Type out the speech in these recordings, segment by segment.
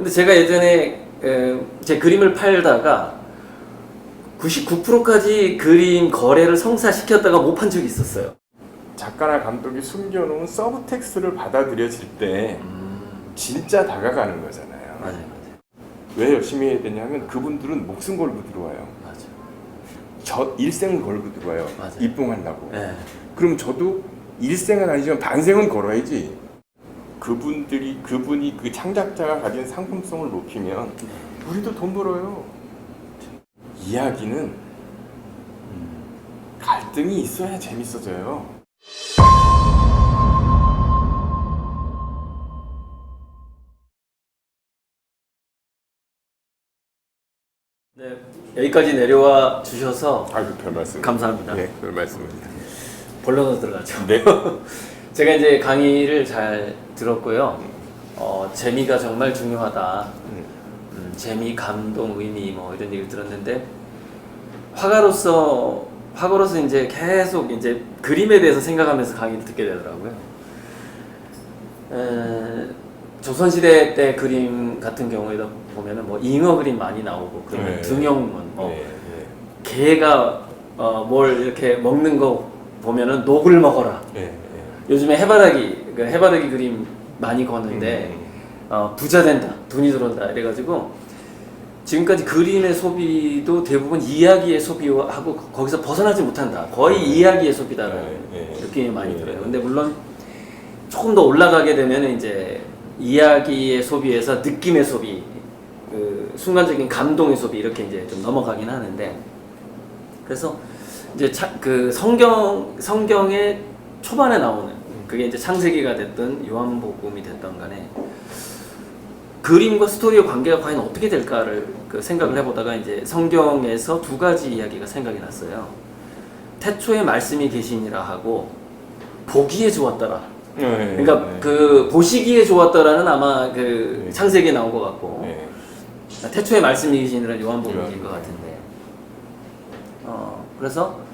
근데 제가 예전에 제 그림을 팔다가 99%까지 그림 거래를 성사시켰다가 못 판 적이 있었어요. 작가나 감독이 숨겨놓은 서브텍스트를 받아들여질 때 진짜 다가가는 거잖아요. 맞아요. 왜 열심히 해야 되냐면 그분들은 목숨 걸고 들어와요. 맞아요. 저 일생을 걸고 들어와요. 맞아요. 입봉한다고. 네. 그럼 저도 일생은 아니지만 반생은 걸어야지. 그분이 그 창작자가 가진 상품성을 높이면 우리도 돈 벌어요. 이야기는 갈등이 있어야 재밌어져요. 네, 여기까지 내려와 주셔서 아이고 별 말씀. 감사합니다. 네, 별 말씀입니다. 본론으로 들어가죠. 네. 제가 이제 강의를 잘 들었고요. 재미가 정말 중요하다. 재미, 감동, 의미 뭐 이런 얘기를 들었는데 화가로서 이제 계속 이제 그림에 대해서 생각하면서 강의를 듣게 되더라고요. 조선시대 때 그림 같은 경우에도 보면은 뭐 잉어 그림 많이 나오고 그러면 네. 등용문, 네, 개가 뭘 이렇게 먹는 거 보면은 녹을 먹어라. 네. 요즘에 해바라기 그림 많이 거는데 부자 된다, 돈이 들어온다 이래가지고 지금까지 그림의 소비도 대부분 이야기의 소비하고 거기서 벗어나지 못한다. 거의 이야기의 소비다라는 느낌이 많이 들어요. 근데 물론 조금 더 올라가게 되면 이제 이야기의 소비에서 느낌의 소비, 그 순간적인 감동의 소비 이렇게 이제 좀 넘어가긴 하는데 그래서 이제 그 성경의 초반에 나오는 그게 이제 창세기가 됐든 요한복음이 됐든 간에 그림과 스토리의 관계가 과연 어떻게 될까를 그 생각을 해보다가 이제 성경에서 두 가지 이야기가 생각이 났어요. 태초에 말씀이 계시니라 하고 보기에 좋았더라. 그러니까 그 보시기에 좋았더라는 아마 그 창세기에 나온 것 같고 태초에 말씀이 계시니라 요한복음인 것 같은데 그래서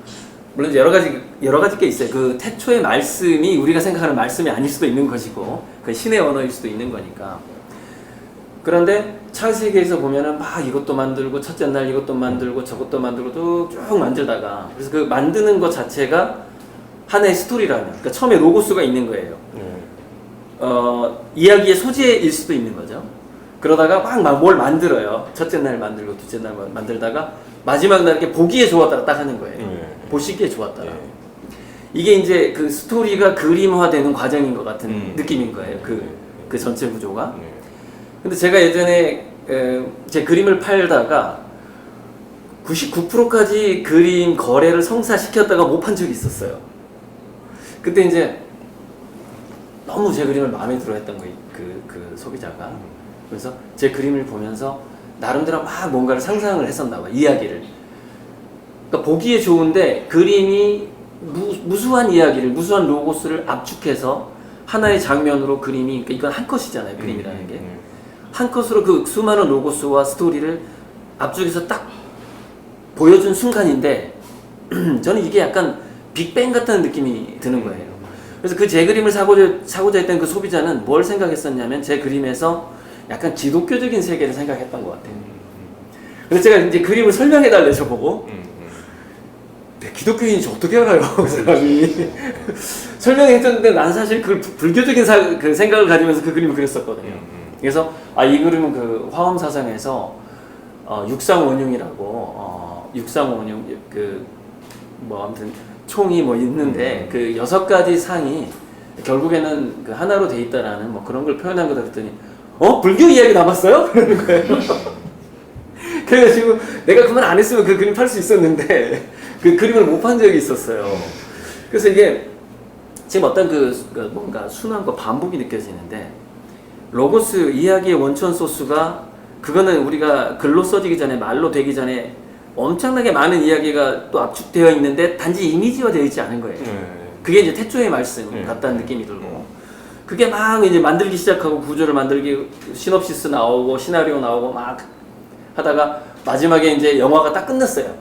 물론 여러 가지 게 있어요. 그 태초의 말씀이 우리가 생각하는 말씀이 아닐 수도 있는 것이고 그 신의 언어일 수도 있는 거니까. 그런데 창세기에서 보면은 막 이것도 만들고 첫째 날 이것도 만들고 저것도 만들고 쭉 만들다가 그래서 그 만드는 것 자체가 하나의 스토리라면 그러니까 처음에 로고스가 있는 거예요. 이야기의 소재일 수도 있는 거죠. 그러다가 막 뭘 만들어요. 첫째 날 만들고 둘째 날 만들다가 마지막 날 이렇게 보기에 좋았다라 딱 하는 거예요. 보시기에 좋았다라. 이게 이제 그 스토리가 그림화되는 과정인 것 같은 느낌인 거예요. 그 전체 구조가. 근데 제가 예전에 제 그림을 팔다가 99%까지 그림 거래를 성사시켰다가 못 판 적이 있었어요. 그때 이제 너무 제 그림을 마음에 들어 했던 거예요. 그 소비자가. 그래서 제 그림을 보면서 나름대로 막 뭔가를 상상을 했었나 봐요. 이야기를. 그러니까 보기에 좋은데 그림이 무수한 이야기를, 무수한 로고스를 압축해서 하나의 장면으로 그림이, 그러니까 이건 한 컷이잖아요. 그림이라는 게. 한 컷으로 그 수많은 로고스와 스토리를 압축해서 딱 보여준 순간인데 저는 이게 약간 빅뱅 같은 느낌이 드는 거예요. 그래서 그 제 그림을 사고자 했던 그 소비자는 뭘 생각했었냐면 제 그림에서 약간 기독교적인 세계를 생각했던 것 같아요. 그래서 제가 이제 그림을 설명해 달래 저보고 기독교인인지 어떻게 알아요? 그 사람이 설명했었는데 난 사실 그 불교적인 그 생각을 가지면서 그 그림을 그렸었거든요. 그래서 이 그림은 그 화엄 사상에서 육상원흉이라고 육상원흉 뭐 아무튼 총이 뭐 있는데 그 6가지 상이 결국에는 그 하나로 돼 있다라는 뭐 그런 걸 표현한 거다 그랬더니 불교 이야기 남았어요? 그러는 거예요. 그래가지고 내가 그만 안 했으면 그 그림 팔 수 있었는데 그 그림을 못 판 적이 있었어요. 그래서 이게 지금 어떤 뭔가 순환과 반복이 느껴지는데 로고스 이야기의 원천 소스가 그거는 우리가 글로 써지기 전에 말로 되기 전에 엄청나게 많은 이야기가 또 압축되어 있는데 단지 이미지화 되어 있지 않은 거예요. 그게 이제 태초의 말씀 같다는 느낌이 들고 그게 막 이제 만들기 시작하고 구조를 만들기 시놉시스 나오고 시나리오 나오고 막 하다가 마지막에 이제 영화가 딱 끝났어요.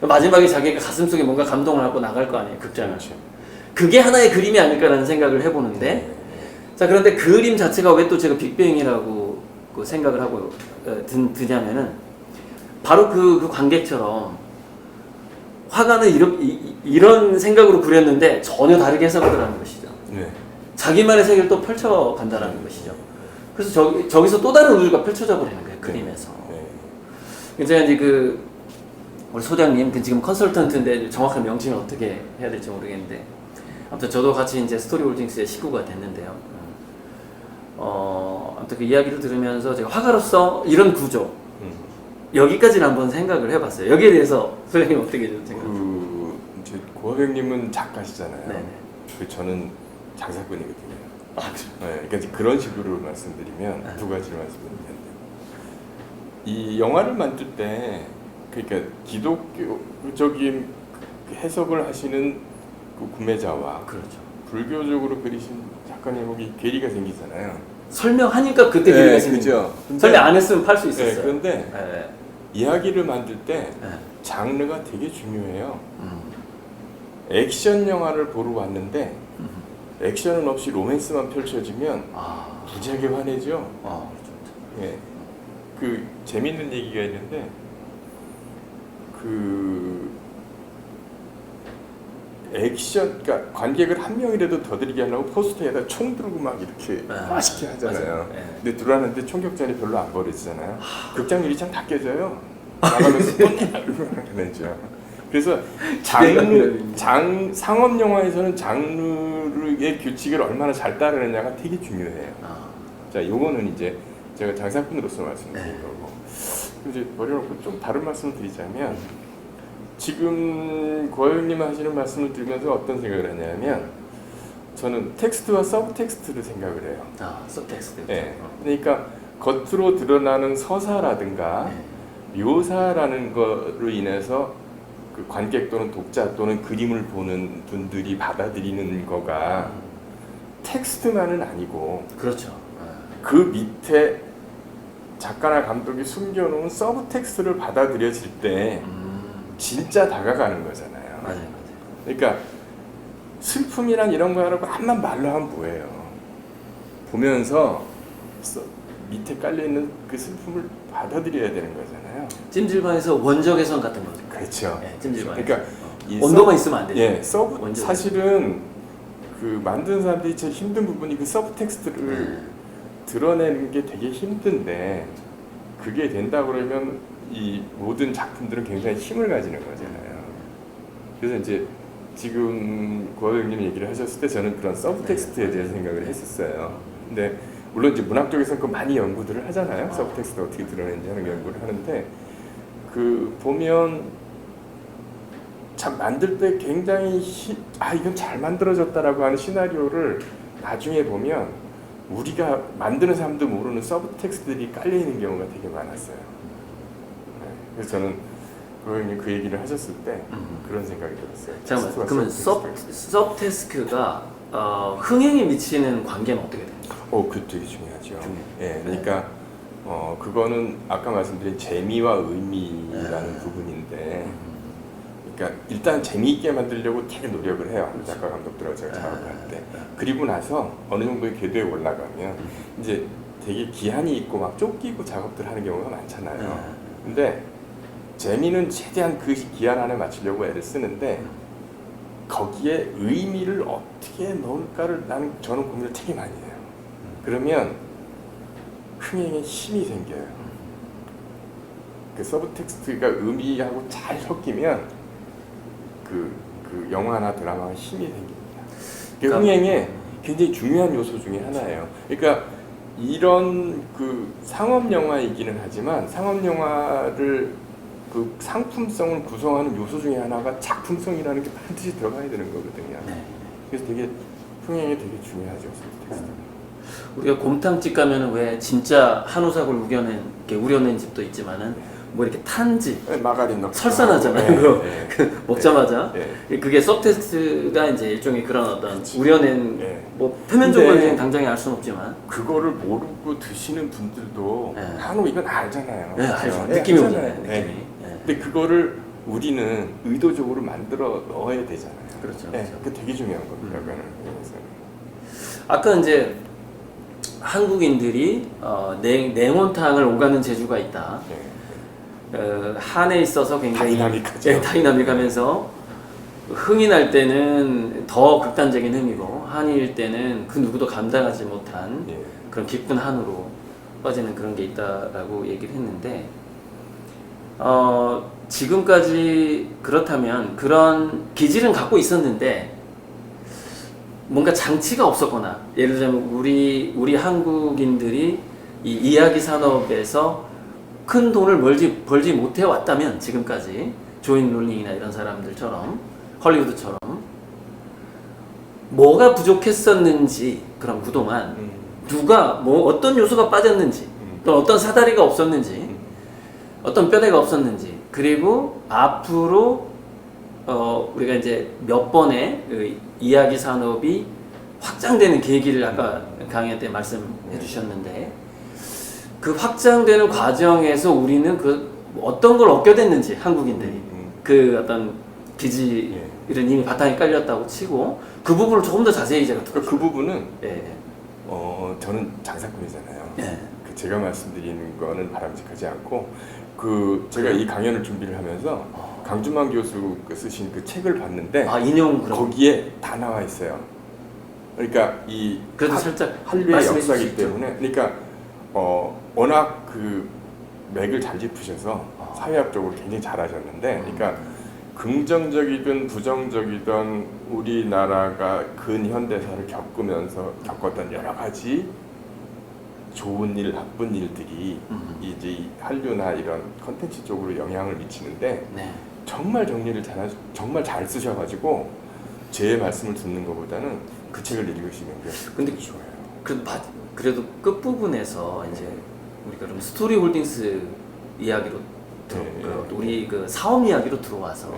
마지막에 자기가 가슴속에 뭔가 감동을 하고 나갈 거 아니에요, 극장을. 그게 하나의 그림이 아닐까라는 생각을 해보는데 자 그런데 그림 자체가 왜 또 제가 빅뱅이라고 그 생각을 하고 드냐면은 바로 그 관객처럼 화가는 이런 생각으로 그렸는데 전혀 다르게 해석하더라는 것이죠. 네. 자기만의 세계를 또 펼쳐간다라는 것이죠. 그래서 저기서 또 다른 우주가 펼쳐져 버리는 거예요, 그림에서. 네. 제가 이제 우리 소장님, 지금 컨설턴트인데 정확한 명칭을 어떻게 해야 될지 모르겠는데, 아무튼 저도 같이 이제 스토리홀딩스의 식구가 됐는데요. 아무튼 그 이야기를 들으면서 제가 화가로서 이런 구조, 여기까지는 한번 생각을 해봤어요. 여기에 대해서 소장님 어떻게 생각하세요? 이제 고학영님은 작가시잖아요. 네네. 저는 장사꾼이거든요. 아, 네, 그러니까 이제 그런 식으로 말씀드리면 두 가지를 말씀드리는데, 이 영화를 만들 때 그러니까 기독교적인 해석을 하시는 그 구매자와 그렇죠. 불교적으로 그리신 작가님에게 괴리가 생기잖아요. 설명하니까 그때 기회가 생긴 그죠. 거예요. 설명 안 했으면 팔 수 네, 있었어요. 그런데 네. 이야기를 만들 때 네. 장르가 되게 중요해요. 액션 영화를 보러 왔는데 액션은 없이 로맨스만 펼쳐지면 무지하게 화내죠. 그렇죠. 예. 그 재밌는 얘기가 있는데 그 액션, 그러니까 관객을 한 명이라도 더 들이게 하려고 포스터에다 총 들고 막 이렇게 맛있게 하잖아요. 근데 들어왔는데 총격전이 별로 안 벌어지잖아요. 극장 유리창 다 깨져요. 나가면서 그랬죠. 그래서 상업 영화에서는 장르의 규칙을 얼마나 잘 따르느냐가 되게 중요해요. 자, 요거는 이제 제가 장사꾼으로서 말씀드린 거고, 이제 버려놓고 좀 다른 말씀을 드리자면, 지금 고영님 하시는 말씀을 들으면서 어떤 생각을 하냐면, 저는 텍스트와 서브 텍스트를 생각을 해요. 서브 텍스트. 네. 그러니까 겉으로 드러나는 서사라든가 묘사라는 거로 인해서 그 관객 또는 독자 또는 그림을 보는 분들이 받아들이는 거가 텍스트만은 아니고, 그렇죠. 그 밑에 작가나 감독이 숨겨놓은 서브 텍스트를 받아들여질 때 진짜 다가가는 거잖아요. 맞아요. 그러니까 슬픔이란 이런 거라고 한만 말로 하면 뭐예요? 보면서 밑에 깔려있는 그 슬픔을 받아들여야 되는 거잖아요. 찜질방에서 원적외선 같은 거죠. 그렇죠. 네, 찜질방에서. 그러니까 온도만 있으면 안 되죠. 예, 사실은 그 만드는 사람들이 제일 힘든 부분이 그 서브 텍스트를 드러내는 게 되게 힘든데, 그게 된다 그러면 이 모든 작품들은 굉장히 힘을 가지는 거잖아요. 그래서 이제 지금 고학영님 얘기를 하셨을 때 저는 그런 서브 텍스트에 대해서 생각을 했었어요. 근데 물론 이제 문학 쪽에서는 그 많이 연구들을 하잖아요. 서브 텍스트가 어떻게 드러내는지 하는 연구를 하는데, 그 보면 참 만들 때 굉장히 이건 잘 만들어졌다라고 하는 시나리오를 나중에 보면 우리가 만드는 사람도 모르는 서브 텍스트들이 깔려 있는 경우가 되게 많았어요. 네. 그래서 저는 고영님 그 얘기를 하셨을 때 그런 생각이 들었어요. 잠깐만, 그러면 서브 텍스트가 흥행에 미치는 관계는 어떻게 돼요? 그 되게 중요하죠. 예, 그러니까 그거는 아까 말씀드린 재미와 의미라는 부분인데, 그러니까 일단 재미있게 만들려고 되게 노력을 해요. 작가 감독들하고 제가 작업할 때. 그리고 나서 어느 정도의 궤도에 올라가면 이제 되게 기한이 있고 막 쫓기고 작업들 하는 경우가 많잖아요. 근데 재미는 최대한 그 기한 안에 맞추려고 애를 쓰는데, 거기에 의미를 어떻게 넣을까를 저는 고민을 되게 많이 해요. 그러면 흥행에 힘이 생겨요. 그 서브 텍스트가 의미하고 잘 섞이면 그 영화나 드라마가 힘이 생깁니다. 그러니까 흥행에 굉장히 중요한 요소 중에 하나예요. 그러니까 이런 그 상업 영화이기는 하지만 상업 영화를 그 상품성을 구성하는 요소 중에 하나가 작품성이라는 게 반드시 들어가야 되는 거거든요. 그래서 되게 흥행에 되게 중요하죠, 서브 텍스트. 우리가 곰탕집 가면은 왜 진짜 한우삭을 우려낸 집도 있지만은 뭐 이렇게 탄집, 마가린 넣고 설산하잖아요. 먹자마자 그게 서브텍스트가 이제 일종의 그런 어떤 우려낸 뭐 표면적으로 당장에 알 수는 없지만 그거를 모르고 드시는 분들도 한우 이건 알잖아요. 알죠. 느낌이 오잖아요. 느낌이. 근데 그거를 우리는 의도적으로 만들어 넣어야 되잖아요. 그렇죠. 그 되게 중요한 겁니다. 아까 이제 한국인들이 냉온탕을 오가는 재주가 있다. 한에 있어서 굉장히 다이나믹하죠. 다이나믹하면서 흥이 날 때는 더 극단적인 흥이고 한일 때는 그 누구도 감당하지 못한 그런 깊은 한으로 빠지는 그런 게 있다라고 얘기를 했는데 지금까지 그렇다면 그런 기질은 갖고 있었는데 뭔가 장치가 없었거나 예를 들자면 우리 한국인들이 이 이야기 산업에서 큰 돈을 벌지 못해 왔다면 지금까지 조인 롤링이나 이런 사람들처럼 헐리우드처럼 뭐가 부족했었는지 그럼 그동안 누가 뭐 어떤 요소가 빠졌는지 또 어떤 사다리가 없었는지 어떤 뼈대가 없었는지 그리고 앞으로 우리가 이제 몇 번의 그 이야기 산업이 확장되는 계기를 아까 강의 때 말씀해 주셨는데 그 확장되는 과정에서 우리는 그 어떤 걸 얻게 됐는지 한국인들이 그 어떤 기질은 이미 바탕에 깔렸다고 치고 그 부분을 조금 더 자세히 제가 듣고 그 부분은 예. 저는 장사꾼이잖아요. 예. 그 제가 말씀드리는 거는 바람직하지 않고 제가 이 강연을 준비를 하면서 강준만 교수 쓰신 그 책을 봤는데 인용 그럼 거기에 다 나와 있어요. 그러니까 이 그래도 살짝 한류의 말씀해 역사이기 주시죠. 때문에 그러니까 워낙 그 맥을 잘 짚으셔서 사회학적으로 굉장히 잘하셨는데 그러니까 긍정적이든 부정적이든 우리나라가 근현대사를 겪으면서 겪었던 여러 가지 좋은 일, 나쁜 일들이 이제 이 한류나 이런 컨텐츠 쪽으로 영향을 미치는데 네. 정말 정리를 정말 잘 쓰셔가지고 제 말씀을 듣는 것보다는 그 책을 읽으시는 게 근데 좋아요. 그래도 끝 부분에서 이제 우리가 그럼 스토리 홀딩스 이야기로 우리 그 사업 이야기로 들어와서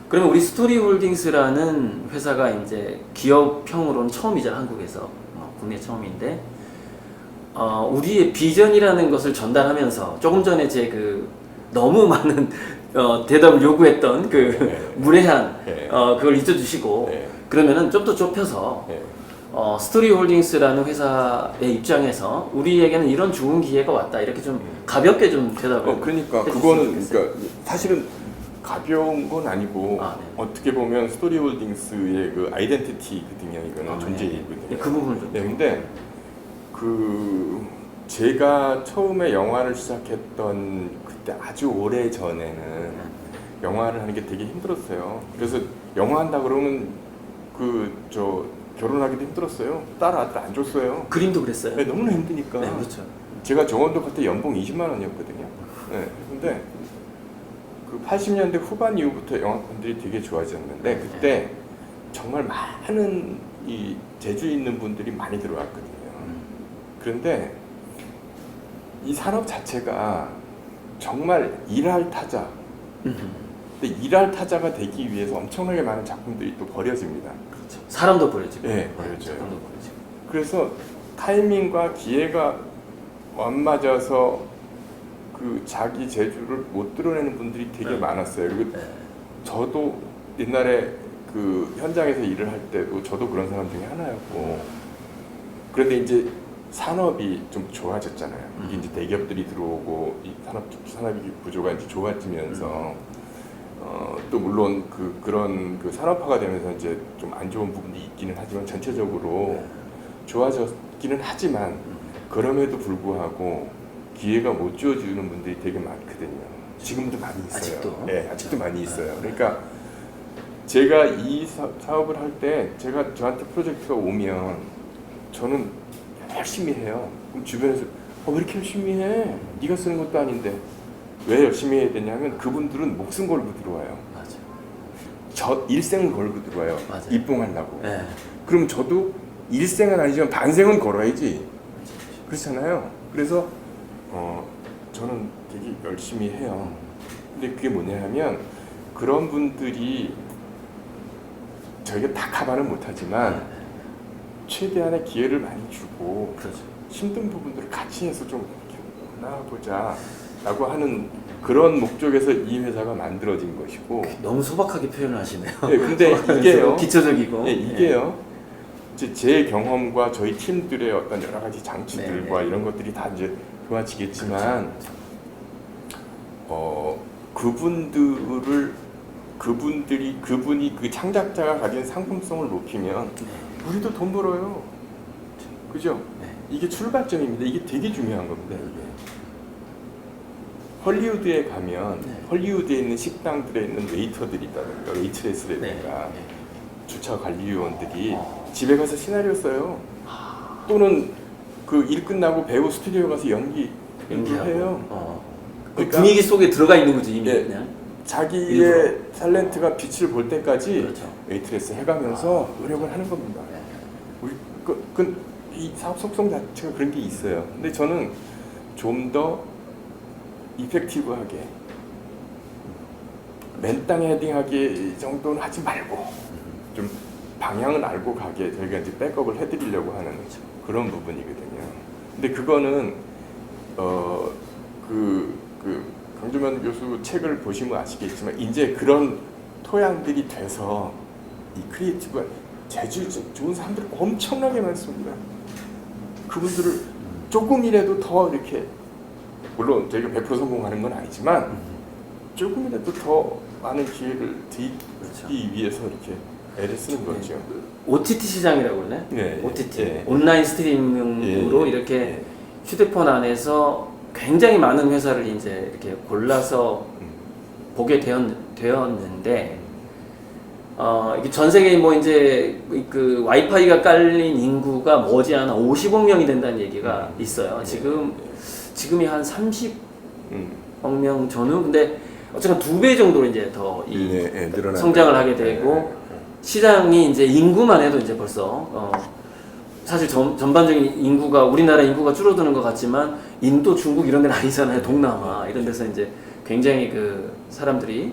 그러면 우리 스토리 홀딩스라는 회사가 이제 기업형으로는 처음이잖아 한국에서 국내 처음인데 우리의 비전이라는 것을 전달하면서 조금 전에 제 그 너무 많은 대답을 요구했던 그 무례한 그걸 잊어주시고 그러면은 좀 더 좁혀서 스토리 홀딩스라는 회사의 입장에서 우리에게는 이런 좋은 기회가 왔다 이렇게 좀 가볍게 좀 대답을 그러니까 그거는 그러니까 사실은 가벼운 건 아니고 네. 어떻게 보면 스토리 홀딩스의 그 아이덴티티거든요. 이거는 존재이거든요. 네. 그 부분을 좀 근데 제가 처음에 영화를 시작했던 그때 아주 오래 전에는 영화를 하는 게 되게 힘들었어요. 그래서 영화 한다 그러면 결혼하기도 힘들었어요. 딸 아들 안 줬어요. 그림도 그랬어요. 네, 너무나 힘드니까. 네, 그렇죠. 제가 정원도 그때 연봉 20만 원이었거든요. 네, 근데 그 80년대 후반 이후부터 영화관들이 되게 좋아졌는데 그때 정말 많은 이 재주 있는 분들이 많이 들어왔거든요. 그런데 이 산업 자체가 정말 일할 타자. 근데 일할 타자가 되기 위해서 엄청나게 많은 작품들이 또 버려집니다. 그렇죠. 사람도 버려지고. 네, 버려져요. 작품도 버려지고. 그래서 타이밍과 기회가 안 맞아서 그 자기 재주를 못 드러내는 분들이 되게 많았어요. 그리고 저도 옛날에 그 현장에서 일을 할 때도 저도 그런 사람 중에 하나였고 그런데 이제 산업이 좀 좋아졌잖아요. 이게 이제 대기업들이 들어오고 이 산업이 구조가 이제 좋아지면서 또 물론 그런 산업화가 되면서 이제 좀 안 좋은 부분이 있기는 하지만 전체적으로 좋아졌기는 하지만 그럼에도 불구하고 기회가 못 주어주는 분들이 되게 많거든요. 지금도 많이 있어요. 아직도? 네, 아직도 많이 있어요. 그러니까 제가 이 사업을 할 때 저한테 프로젝트가 오면 저는 열심히 해요. 그럼 주변에서 왜 이렇게 열심히 해? 네가 쓰는 것도 아닌데 왜 열심히 해야 되냐면 그분들은 목숨 걸고 들어와요. 맞아요. 저 일생을 걸고 들어와요. 맞아요. 입봉하려고. 네. 그럼 저도 일생은 아니지만 반생은 걸어야지. 그렇잖아요. 그래서 저는 되게 열심히 해요. 근데 그게 뭐냐 하면 그런 분들이 저희가 다 커버는 못하지만 최대한의 기회를 많이 주고 그렇죠. 힘든 부분들을 같이 해서 좀 나아보자 라고 하는 그런 목적에서 이 회사가 만들어진 것이고 너무 소박하게 표현을 하시네요. 네, 근데 이게요. 기초적이고. 네, 이게요. 이제 제 경험과 저희 팀들의 어떤 여러 가지 장치들과 네. 이런 것들이 다 이제 좋아지겠지만 그분이 그 창작자가 가진 상품성을 높이면 우리도 돈 벌어요. 그죠? 네. 이게 출발점입니다. 이게 되게 중요한 겁니다. 이게. 헐리우드에 가면 네. 헐리우드에 있는 식당들에 있는 웨이터들이라든가 웨이트레스라든가 네. 주차 관리요원들이 집에 가서 시나리오 써요. 또는 그 일 끝나고 배우 스튜디오 가서 연기를 해요. 그 그러니까 분위기 속에 들어가 있는 거지 이미. 예. 그냥. 자기의 일부러. 탤런트가 빛을 볼 때까지 그렇죠. 웨이트레스 해가면서 노력을 하는 겁니다. 우리 이 사업 속성 자체가 그런 게 있어요. 근데 저는 좀 더 이펙티브하게 맨땅에 헤딩하게 정도는 하지 말고 좀 방향을 알고 가게 저희가 이제 백업을 해드리려고 하는 그런 부분이거든요. 근데 그거는 강주만 교수 책을 보시면 아시겠지만 이제 그런 토양들이 돼서 이 크리에이티브가 재주 좋은 사람들이 엄청나게 많습니다. 그분들을 조금이라도 더 이렇게 물론 저희가 100% 성공하는 건 아니지만 조금이라도 더 많은 기회를 드리기 위해서 이렇게 애를 쓰는 거죠. OTT 시장이라고 그러네. 네, OTT 예. 온라인 스트리밍으로 예. 이렇게 예. 휴대폰 안에서 굉장히 많은 회사를 이제 이렇게 골라서 보게 되었는데 이게 전 세계 뭐 이제 그 와이파이가 깔린 인구가 머지않아 50억 명이 된다는 얘기가 있어요. 지금이 한 30억 명 전후. 근데 어쨌든 2배 정도로 이제 더 성장을 하게 되고 시장이 이제 인구만 해도 이제 벌써 사실 전반적인 인구가 우리나라 인구가 줄어드는 것 같지만 인도, 중국 이런 데는 아니잖아요. 동남아 이런 데서 이제 굉장히 그 사람들이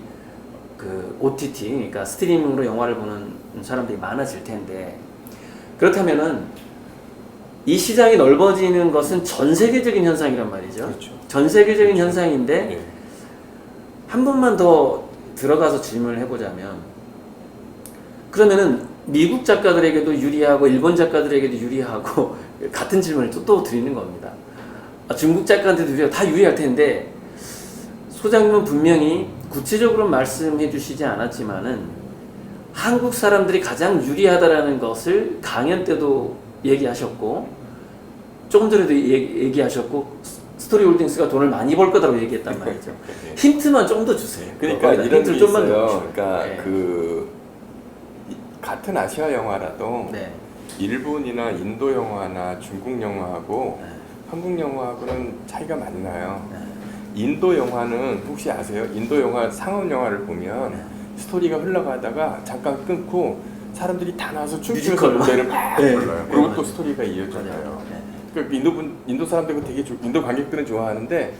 그 OTT 그러니까 스트리밍으로 영화를 보는 사람들이 많아질 텐데 그렇다면은 이 시장이 넓어지는 것은 전 세계적인 현상이란 말이죠. 그렇죠. 전 세계적인 그렇죠. 현상인데 네. 한 번만 더 들어가서 질문을 해보자면 그러면은 미국 작가들에게도 유리하고 일본 작가들에게도 유리하고 같은 질문을 또 드리는 겁니다. 중국 작가한테도 유리하고 다 유리할 텐데 소장님은 분명히 구체적으로 말씀해 주시지 않았지만은 한국 사람들이 가장 유리하다라는 것을 강연 때도 얘기하셨고 조금 전에도 얘기하셨고 스토리홀딩스가 돈을 많이 벌 거다라고 얘기했단 말이죠. 힌트만 좀 더 주세요. 그러니까 이런 게 힌트를 좀만 더 있어요. 주세요. 그러니까 네. 같은 아시아 영화라도 네. 일본이나 인도 영화나 중국 영화하고 네. 한국 영화하고는 차이가 많이 나요. 네. 인도 영화는 혹시 아세요? 인도 영화 상업 영화를 보면 네. 스토리가 흘러가다가 잠깐 끊고 사람들이 다 나와서 춤추면서 뮤지컬. 노래를 막 네. 불러요. 네. 그리고 네. 또 스토리가 이어져요. 네. 그러니까 인도 사람들은 되게 인도 관객들은 좋아하는데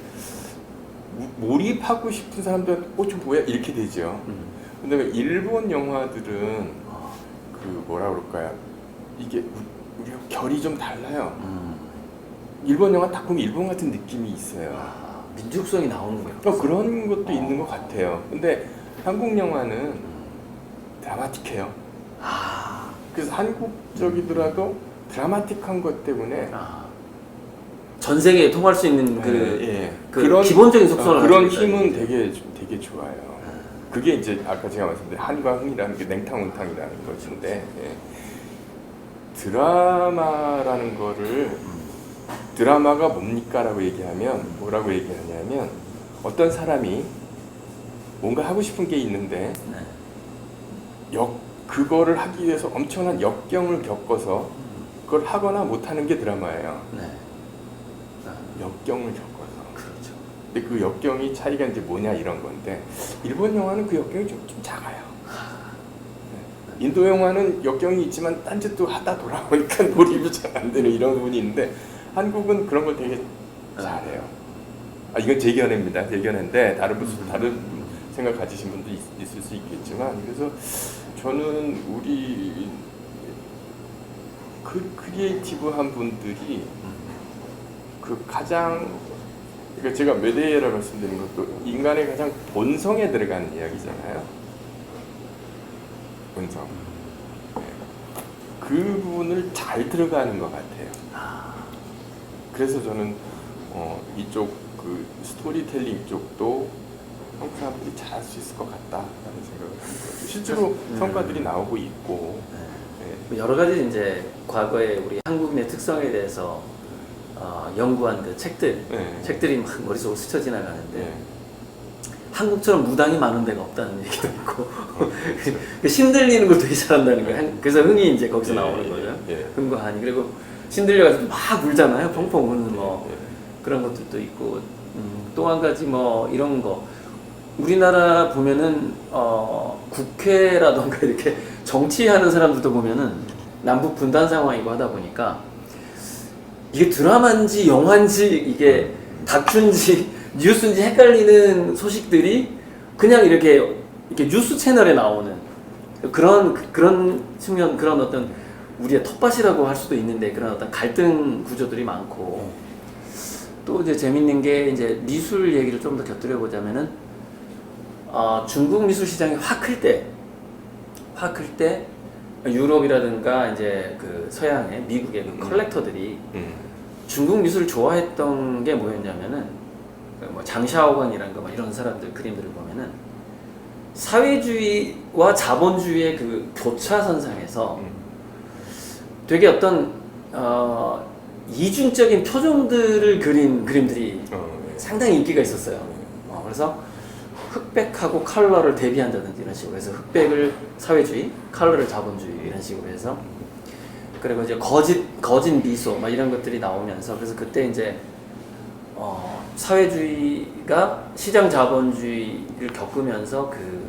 몰입하고 싶은 사람들은 좀 뭐야 이렇게 되죠. 근데 일본 영화들은 그 뭐라 그럴까요? 이게 우리가 결이 좀 달라요. 일본 영화 딱 보면 일본 같은 느낌이 있어요. 민족성이 나오는 거예요. 그런 것도 있는 것 같아요. 근데 한국 영화는 드라마틱해요. 그래서 한국적이더라도 드라마틱한 것 때문에 전 세계에 통할 수 있는 그 그런 기본적인 속성을 그런 가지고 있다, 힘은 이게. 되게 좋아요. 그게 이제 아까 제가 말씀드린 한과 흥이라는 게 냉탕운탕이라는 것인데 드라마라는 거를 드라마가 뭡니까라고 얘기하면 뭐라고 얘기하냐면 어떤 사람이 뭔가 하고 싶은 게 있는데 그거를 하기 위해서 엄청난 역경을 겪어서 그걸 하거나 못하는 게 드라마예요. 역경을 겪어서. 그렇죠. 근데 그 역경이 차이가 이제 뭐냐 이런 건데 일본 영화는 그 역경이 좀 작아요. 인도 영화는 역경이 있지만 딴짓도 하다 돌아오니까 몰입이 잘 안 되는 이런 부분이 있는데 한국은 그런 걸 되게 잘해요. 이건 제 견해입니다. 제 견해인데 다른 생각 가지신 분도 있을 수 있겠지만 그래서 저는 우리 크리에이티브한 분들이 그 가장 그러니까 제가 메데이에라 말씀드린 것도 인간의 가장 본성에 들어가는 이야기잖아요. 본성. 그 부분을 잘 들어가는 것 같아요. 그래서 저는 이쪽 그 스토리텔링 쪽도 한국 사람들이 잘할 수 있을 것 같다라는 생각을 합니다. 실제로 성과들이 나오고 있고. 네. 여러 가지 이제 과거에 우리 한국인의 특성에 대해서 연구한 그 책들이 막 머릿속으로 스쳐 지나가는데 네. 한국처럼 무당이 많은 데가 없다는 얘기도 있고 신들리는 걸 되게 잘한다는 거예요. 그래서 흥이 이제 거기서 나오는 거죠. 흥과 한이. 그리고 신들려가지고 막 울잖아요. 펑펑 우는 뭐 그런 것들도 있고 또 한 가지 뭐 이런 거 우리나라 보면은 국회라던가 이렇게 정치하는 사람들도 보면은 남북 분단 상황이고 하다 보니까 이게 드라마인지 영화인지 이게 다큐인지 뉴스인지 헷갈리는 소식들이 그냥 이렇게 뉴스 채널에 나오는 그런 측면, 그런 어떤 우리의 텃밭이라고 할 수도 있는데 그런 어떤 갈등 구조들이 많고 또 이제 재밌는 게 이제 미술 얘기를 좀 더 곁들여 보자면은 중국 미술 시장이 확 클 때 유럽이라든가 이제 그 서양의 미국의 그 컬렉터들이 중국 미술을 좋아했던 게 뭐였냐면은 뭐 장샤오건이라는 거 이런 사람들 그림들을 보면은 사회주의와 자본주의의 그 교차선상에서 되게 어떤 이중적인 표정들을 그린 그림들이 상당히 인기가 있었어요. 그래서 흑백하고 컬러를 대비한다든지 이런 식으로 해서 흑백을 사회주의, 컬러를 자본주의 이런 식으로 해서 그리고 이제 거짓 미소 막 이런 것들이 나오면서 그래서 그때 이제 사회주의가 시장 자본주의를 겪으면서 그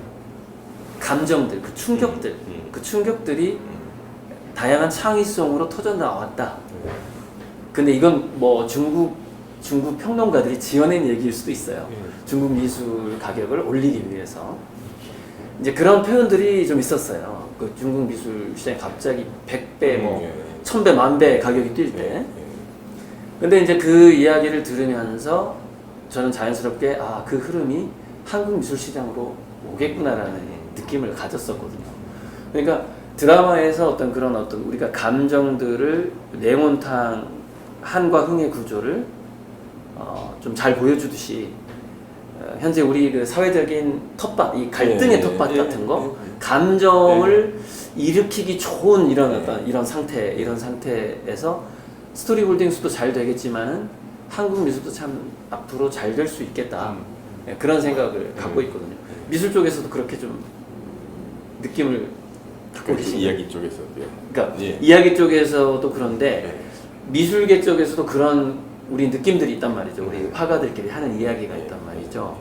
감정들, 그 충격들이 다양한 창의성으로 터져 나왔다. 근데 이건 뭐 중국 평론가들이 지어낸 얘기일 수도 있어요. 중국 미술 가격을 올리기 위해서 이제 그런 표현들이 좀 있었어요. 그 중국 미술 시장이 갑자기 100배, 뭐 1000배, 10,000배 가격이 뛸 때. 근데 이제 그 이야기를 들으면서 저는 자연스럽게 그 흐름이 한국 미술 시장으로 오겠구나라는 느낌을 가졌었거든요. 그러니까 드라마에서 어떤 그런 우리가 감정들을 냉온탕 한과 흥의 구조를 좀 잘 보여주듯이 현재 우리 그 사회적인 텃밭, 이 갈등의 텃밭 같은 거, 감정을 일으키기 좋은 이런 상태에서 스토리홀딩스도 잘 되겠지만은 한국 미술도 참 앞으로 잘 될 수 있겠다. 그런 생각을 갖고 있거든요. 미술 쪽에서도 그렇게 좀 느낌을 갖고 계시죠. 이야기 쪽에서도요. 그러니까 이야기 쪽에서도 그런데 미술계 쪽에서도 그런 우리 느낌들이 있단 말이죠. 우리 화가들끼리 하는 이야기가 있단 말이죠.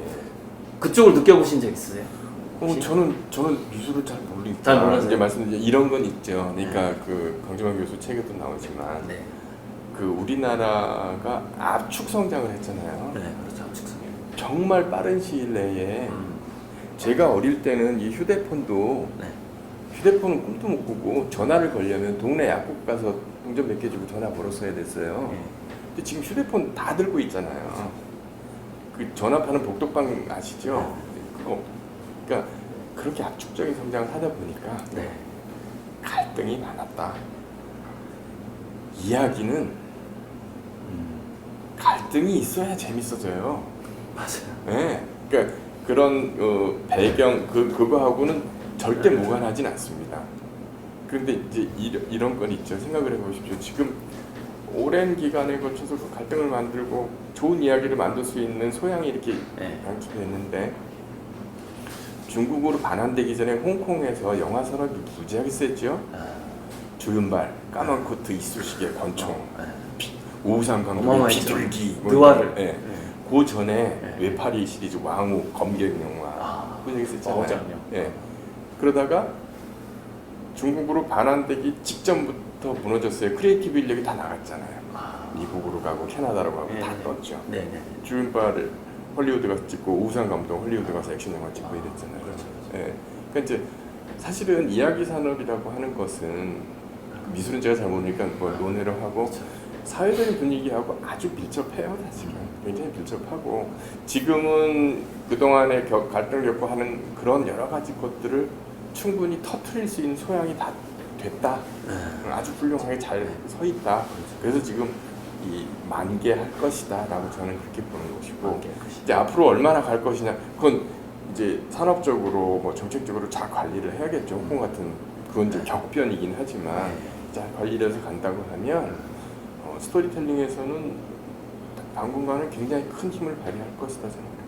그쪽을 느껴보신 적 있으세요? 저는 미술을 잘 모르니까 잘 몰라서요? 이제 말씀드린 이런 건 있죠. 그러니까 그 강지만 교수 책에도 나오지만 그 우리나라가 압축 성장을 했잖아요. 네, 그렇죠. 압축 성장. 정말 빠른 시일 내에 제가 어릴 때는 이 휴대폰은 꿈도 못 꾸고 전화를 걸려면 동네 약국 가서 동전 몇 개 주고 전화 걸었어야 됐어요. 근데 지금 휴대폰 다 들고 있잖아요. 그 전화파는 복덕방 아시죠? 그러니까 그렇게 압축적인 성장을 하다 보니까 갈등이 많았다. 이야기는 갈등이 있어야 재밌어져요. 맞아요. 네, 그러니까 그런 배경 그거하고는 절대 무관하진 않습니다. 그런데 이제 이런 건 있죠. 생각을 해보십시오. 지금 오랜 기간에 거쳐서 그 갈등을 만들고 좋은 이야기를 만들 수 있는 소양이 이렇게 양축됐는데 중국으로 반환되기 전에 홍콩에서 영화 산업이 무지하게 셌죠. 주윤발, 까만 코트, 이쑤시개, 권총, 우상 강도, 비둘기, 느와르. 그 전에 외파리 시리즈 왕후, 검경 영화 무지하게 셌잖아요. 그러다가 중국으로 반환되기 직전부터 무너졌어요. 크리에이티브 인력이 다 나갔잖아요. 미국으로 가고 캐나다로 가고 다 떴죠. 주윤발을 헐리우드 가서 찍고 우상 감독 헐리우드 가서 액션 영화 찍고 이랬잖아요. 그러니까 이제 사실은 이야기 산업이라고 하는 것은 미술은 제가 잘 모르니까 뭐 논의를 하고 사회적인 분위기하고 아주 밀접해요. 사실은 굉장히 밀접하고 지금은 그동안의 갈등을 겪고 하는 그런 여러 가지 것들을 충분히 터트릴 수 있는 소양이 다 됐다. 아주 훌륭하게 잘 서 있다. 그래서 지금 이 만개할 것이다라고 저는 그렇게 보는 것이고 이제 앞으로 얼마나 갈 것이냐 그건 이제 산업적으로 뭐 정책적으로 잘 관리를 해야겠죠. 홍콩 같은 그건 이제 격변이긴 하지만 잘 관리를 해서 간다고 하면 스토리텔링에서는 당분간은 굉장히 큰 힘을 발휘할 것이다 저는.